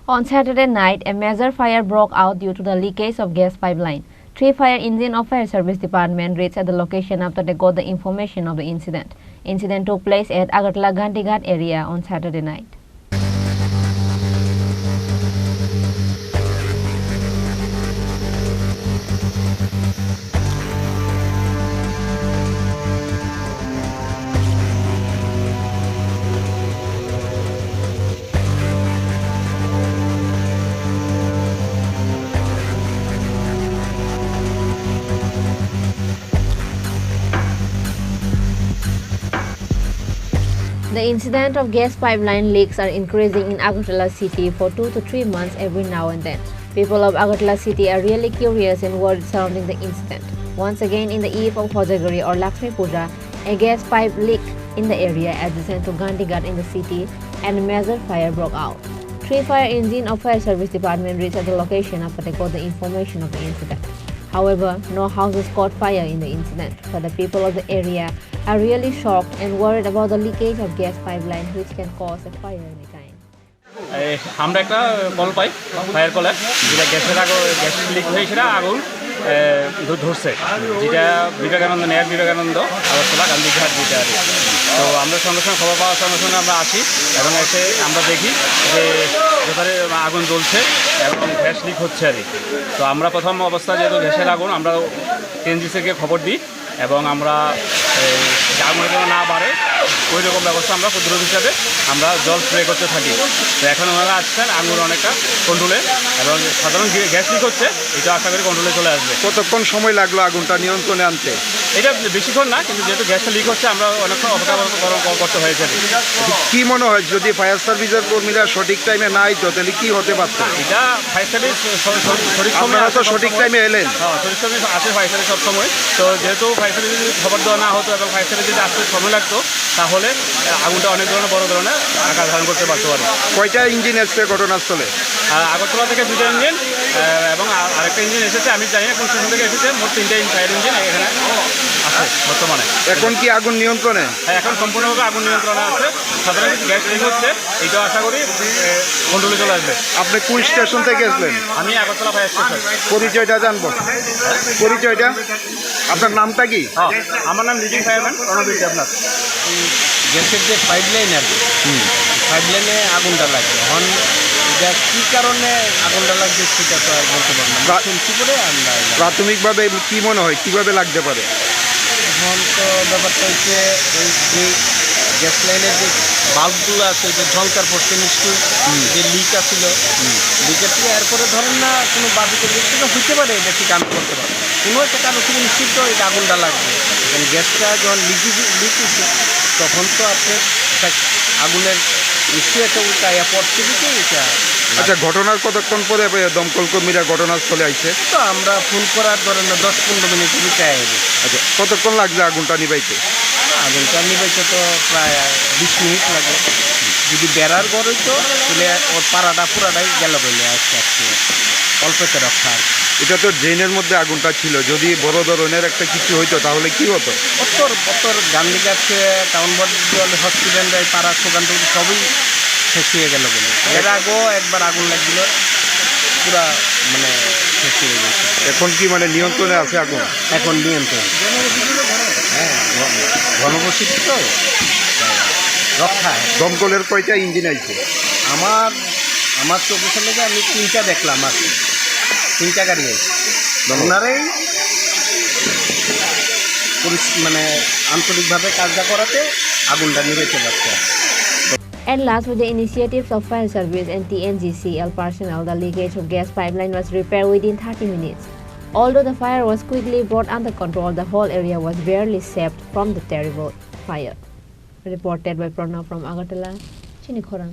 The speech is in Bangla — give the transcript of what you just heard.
On Saturday night, a major fire broke out due to the leakage of gas pipeline. 3 fire engines of Fire Service Department reached at the location after they got the information of the incident. Incident took place at Agartala Gandhighat area on Saturday night. The incident of gas pipeline leaks are increasing in Agartala city for 2 to 3 months every now and then. People of Agartala city are really curious and worried surrounding the incident. Once again, in the eve of Khojagari or Lakshmi Puja, a gas pipe leaked in the area adjacent to Gandhighat in the city and a major fire broke out. 3 fire engines of Fire Service Department reached at the location after they got the information of the incident. However, no houses caught fire in the incident, but the people of the area are really shocked and worried about the leakage of gas pipeline which can cause a fire anytime. আমরা একটা কল পাই ফায়ার কলে যেটা গ্যাস লিক হয়েছিল আগুন ধরছে যেটা বিবেকানন্দ নেয়ার বিবেকানন্দ আগরতলা গান্ধীঘাট যেটা আর তো আমরা সঙ্গে সঙ্গে খবর পাওয়ার সঙ্গে সঙ্গে আমরা আসি এবং এসে আমরা দেখি যে ভেতরে আগুন জ্বলছে এবং গ্যাস লিক হচ্ছে আর তো আমরা প্রথম অবস্থা যেহেতু গ্যাসের আগুন আমরা টিএনজিসিকে খবর দিই এবং আমরা আগুনের জন্য না বাড়ে ওই রকম ব্যবস্থা আমরা প্রতিরোধ হিসাবে আমরা জল স্প্রে করতে থাকি তো এখন ওনারা আসছেন আগুন অনেকটা কন্ট্রোলে এবং সাধারণ গ্যাস লিক হচ্ছে এটা আশা করি কন্ট্রোলে চলে আসবে। কতক্ষণ সময় লাগলো আগুনটা নিয়ন্ত্রণে আনতে? এটা বেশিক্ষণ না, কিন্তু যেহেতু গ্যাসটা লিক হচ্ছে আমরা অনেকক্ষণ অপেক্ষা করতে হয়েছে। কি মনে হয় যদি ফায়ার সার্ভিসের কর্মীরা সঠিক টাইমে না আইতো তাহলে কি হতে পারত? এটা ফায়ার সার্ভিস সঠিক সময় তো সঠিক টাইমে এলেন। হ্যাঁ, সঠিক সময় আসে ফায়ার সার্ভিস সবসময়। তো যেহেতু ফায়ার সার্ভিস যদি খবর দেওয়া না হতো এবং ফায়ার সার্ভিস যদি আসতে সময় লাগতো তাহলে আগুনটা অনেক ধরনের বড় ধরনের আকার ধারণ করতে পারতে পারে। কয়টা ইঞ্জিন এসছে ঘটনাস্থলে? আগরতলা থেকে 2টা ইঞ্জিন এবং আরেকটা ইঞ্জিন এসেছে, আমি জানি না কোন স্টেশন থেকে এসেছে। মোট 3টে ফায়ার ইঞ্জিন এখানে আছে বর্তমানে। এখন কি আগুন নিয়ন্ত্রণে? হ্যাঁ, এখন সম্পূর্ণভাবে আগুন নিয়ন্ত্রণে আছে। সাধারণ কিছু গ্যাস লিক হচ্ছে, এইটাও আশা করি কন্ট্রোলে চলে আসবে। আপনি কোন স্টেশন থেকে এসলেন? আমি আগরতলা ফায়ার স্টেশন। পরিচয়টা জানবো? পরিচয়টা আপনার নামটা কি? হ্যাঁ, আমার নাম লিডিং ফায়ারম্যান রণবীর দেবনাথ। গ্যাসের যে পাইপ লাইন আর কি, পাইপ লাইনে আগুনটা লাগছে। এখন এটা কী কারণে আগুনটা লাগছে সেটা তো আর বলতে পারবো না। শুনছি করে আমরা প্রাথমিকভাবে কি মনে হয় কীভাবে লাগতে পারে? এখন তো ব্যাপারটা হচ্ছে ওই যে গ্যাস লাইনের যে বাল্বগুলো আছে যে ঝলকার পড়ছে নিশ্চয়ই যে লিক আছিল, লিকের থেকে এরপরে ধরেন না কোনো বাদিকে লিকটা হইতে পারে, এটা ঠিক আমি করতে পারি কোনো একটা কারণ থেকে নিশ্চিত এটা আগুনটা লাগবে। কারণ গ্যাসটা যখন লিক হচ্ছে তখন তো আপনার আগুনের নিশ্চয়ই একটা উল্টাইয়া পড়ছে দিকে এটা। আচ্ছা, ঘটনার কতক্ষণ পরে দমকল কর্মীরা ঘটনাস্থলে আইছে? তো আমরা ফোন করার ধরেন না 10-15 মিনিট উল্টায় যাবে। আচ্ছা, কতক্ষণ লাগছে আগুনটা নিবাইতে? আগুনটা নিবাইতে তো প্রায় 20 মিনিট লাগে। যদি বেড়ার ঘর হইতো তাহলে ওর পাড়াটা পুরাটাই গেল বলে আস্তে আস্তে অল্পতে রক্ষা। এটা তো ড্রেনের মধ্যে আগুনটা ছিল, যদি বড় ধরনের একটা কিছু হইতো তাহলে কি হতো? অতর গান্ধীঘাটে টাউন হসপিটাল পাড়া সোগান সবই শেষ হয়ে গেল বলে। এর আগেও একবার আগুন লাগছিল, পুরা মানে শেষ হয়ে গেছে। এখন কি মানে নিয়ন্ত্রণে আছে আগুন? এখন নিয়ন্ত্রণ, হ্যাঁ, ঘনবসতি তো রক্ষা। দমকলের কয়টা ইঞ্জিন আইছে? আমার চোখের সামনে আমি 3টা দেখলাম আর কি, 3টা গাড়ি আছে। ওনারাই মানে আন্তরিকভাবে কাজটা করাতে আগুনটা নিভেতে পারছে। At last, with the initiatives of Fire Service and TNGCL personnel, the leakage of gas pipeline was repaired within 30 minutes. Although the fire was quickly brought under control, the whole area was barely saved from the terrible fire. Reported by Pranav from Agartala, Chini Khorang.